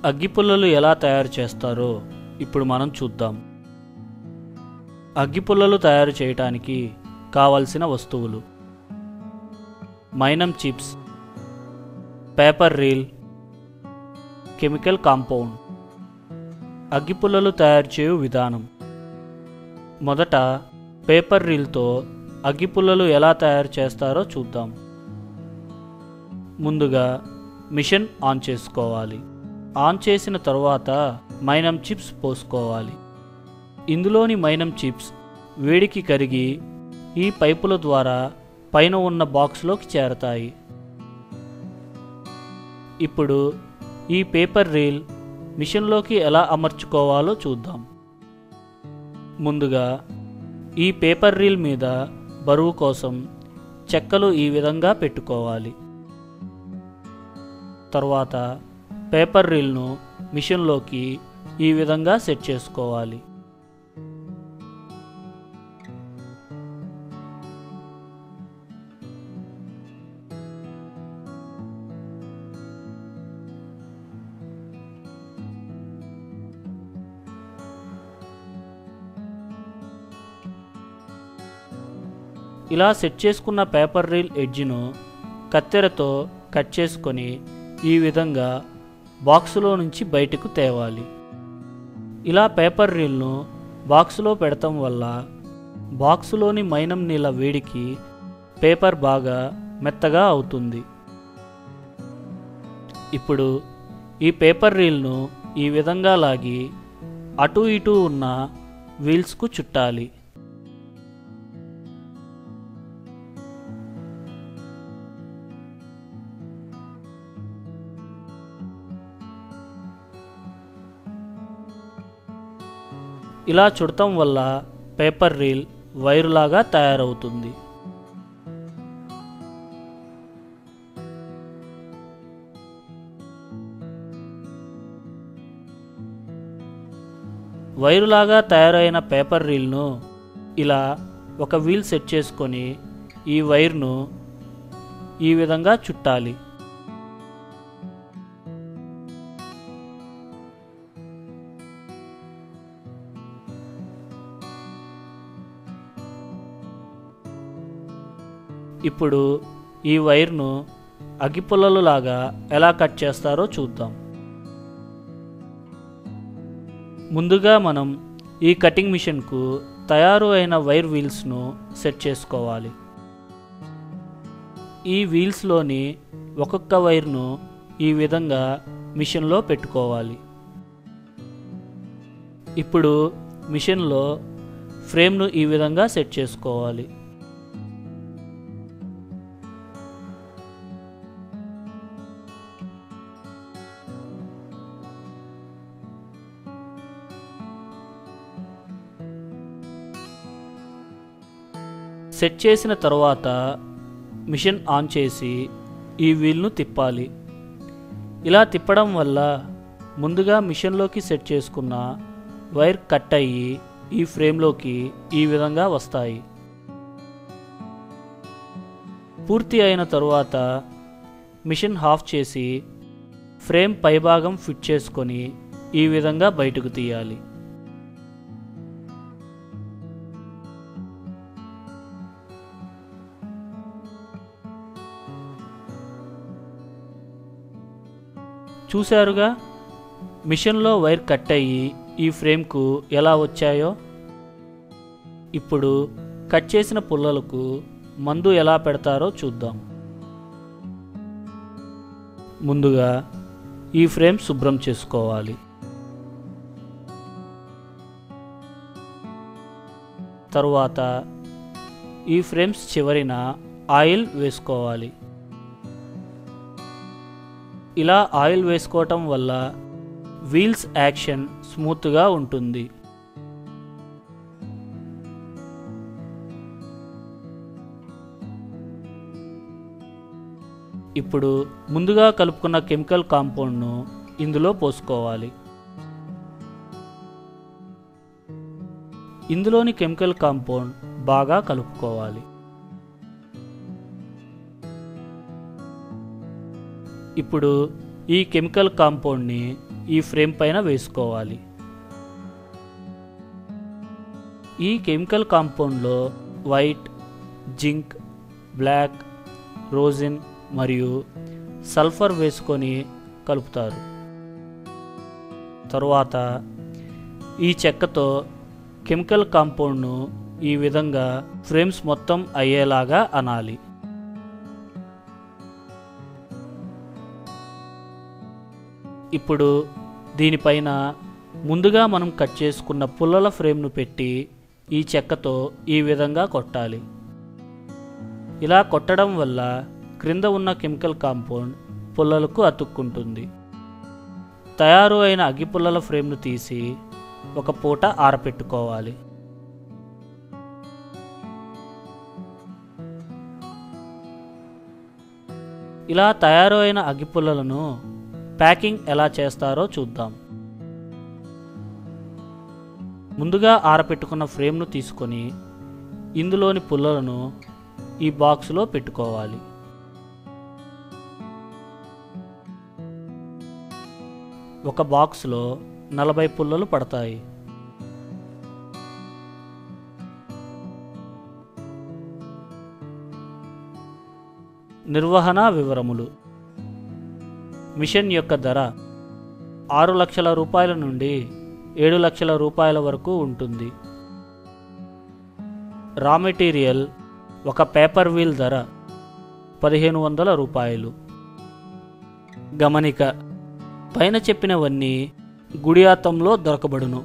అగ్గిపుల్లలు ఎలా తయారు చేస్తారో ఇప్పుడు మనం చూద్దాం. అగ్గిపుల్లలు తయారు చేయడానికి కావలసిన వస్తువులు: మైనం chips, paper reel, chemical compound. అగ్గిపుల్లలు తయారు చేయు విధానం: మొదట పేపర్ రీల్తో అగ్గిపుల్లలు ఎలా తయారు చేస్తారో చూద్దాం. ముందుగా మిషన్ ఆన్ చేసుకోవాలి. ఆన్ చేసిన తరువాత మైనం చిప్స్ పోసుకోవాలి. ఇందులోని మైనం చిప్స్ వేడికి కరిగి ఈ పైపుల ద్వారా పైన ఉన్న బాక్స్లోకి చేరతాయి. ఇప్పుడు ఈ పేపర్ రీల్ మిషన్లోకి ఎలా అమర్చుకోవాలో చూద్దాం. ముందుగా ఈ పేపర్ రీల్ మీద బరువు కోసం చెక్కలు ఈ విధంగా పెట్టుకోవాలి. తర్వాత పేపర్ రీల్ను మిషన్లోకి ఈ విధంగా సెట్ చేసుకోవాలి. ఇలా సెట్ చేసుకున్న పేపర్ రీల్ ఎడ్జ్ను కత్తెరతో కట్ చేసుకొని ఈ విధంగా బాక్సులో నుంచి బయటకు తేవాలి. ఇలా పేపర్ రీల్ను బాక్సులో పెడతాం వల్ల బాక్సులోని మైనం నీళ్ళ వేడికి పేపర్ బాగా మెత్తగా అవుతుంది. ఇప్పుడు ఈ పేపర్ రీల్ను ఈ విధంగా లాగి అటు ఇటు ఉన్న వీల్స్కు చుట్టాలి. ఇలా చుడటం వల్ల పేపర్ రీల్ వైరులాగా తయారవుతుంది. వైరులాగా తయారైన పేపర్ రీల్ను ఇలా ఒక వీల్ సెట్ చేసుకొని ఈ వైర్ను ఈ విధంగా చుట్టాలి. ఇప్పుడు ఈ వైర్ను అగ్గిపుల్లలు లాగా ఎలా కట్ చేస్తారో చూద్దాం. ముందుగా మనం ఈ కటింగ్ మిషన్కు తయారు అయిన వైర్ వీల్స్ను సెట్ చేసుకోవాలి. ఈ వీల్స్లోని ఒక్కొక్క వైర్ను ఈ విధంగా మిషన్లో పెట్టుకోవాలి. ఇప్పుడు మిషన్లో ఫ్రేమ్ను ఈ విధంగా సెట్ చేసుకోవాలి. సెట్ చేసిన తర్వాత మిషన్ ఆన్ చేసి ఈ వీల్ను తిప్పాలి. ఇలా తిప్పడం వల్ల ముందుగా మిషన్లోకి సెట్ చేసుకున్న వైర్ కట్ అయ్యి ఈ ఫ్రేమ్లోకి ఈ విధంగా వస్తాయి. పూర్తి అయిన తరువాత మిషన్ ఆఫ్ చేసి ఫ్రేమ్ పైభాగం ఫిట్ చేసుకొని ఈ విధంగా బయటకు తీయాలి. చూశారుగా మిషన్లో వైర్ కట్ అయ్యి ఈ ఫ్రేమ్కు ఎలా వచ్చాయో. ఇప్పుడు కట్ చేసిన పుల్లలకు మందు ఎలా పెడతారో చూద్దాం. ముందుగా ఈ ఫ్రేమ్ శుభ్రం చేసుకోవాలి. తరువాత ఈ ఫ్రేమ్స్ చివరిన ఆయిల్ వేసుకోవాలి. ఇలా ఆయిల్ వేసుకోవటం వల్ల వీల్స్ యాక్షన్ స్మూత్గా ఉంటుంది. ఇప్పుడు ముందుగా కలుపుకున్న కెమికల్ కాంపౌండ్ను ఇందులో పోసుకోవాలి. ఇందులోని కెమికల్ కాంపౌండ్ బాగా కలుపుకోవాలి. ఇప్పుడు ఈ కెమికల్ కాంపౌండ్ని ఈ ఫ్రేమ్ పైన వేసుకోవాలి. ఈ కెమికల్ కాంపౌండ్లో వైట్, జింక్, బ్లాక్, రోజిన్ మరియు సల్ఫర్ వేసుకొని కలుపుతారు. తరువాత ఈ చెక్కతో కెమికల్ కాంపౌండ్ను ఈ విధంగా ఫ్రేమ్స్ మొత్తం అయ్యేలాగా అనాలి. ఇప్పుడు దీనిపైన ముందుగా మనం కట్ చేసుకున్న పుల్లల ఫ్రేమ్ను పెట్టి ఈ చెక్కతో ఈ విధంగా కొట్టాలి. ఇలా కొట్టడం వల్ల క్రింద ఉన్న కెమికల్ కాంపౌండ్ పుల్లలకు అతుక్కుంటుంది. తయారు అయిన అగ్గిపుల్లల ఫ్రేమ్ను తీసి ఒక పూట ఆరపెట్టుకోవాలి. ఇలా తయారు అయిన అగ్గిపుల్లలను ప్యాకింగ్ ఎలా చేస్తారో చూద్దాం. ముందుగా ఆరపెట్టుకున్న ఫ్రేమ్ను తీసుకొని ఇందులోని పుల్లలను ఈ బాక్సులో పెట్టుకోవాలి. ఒక బాక్సులో 40 పుల్లలు పడతాయి. నిర్వహణ వివరములు. మిషన్ యొక్క ధర 6 లక్షల రూపాయల నుండి 7 లక్షల రూపాయల వరకు ఉంటుంది. రా మెటీరియల్ ఒక పేపర్ వీల్ ధర 1500 రూపాయలు. గమనిక: పైన చెప్పినవన్నీ గుడియాతంలో దొరకబడును.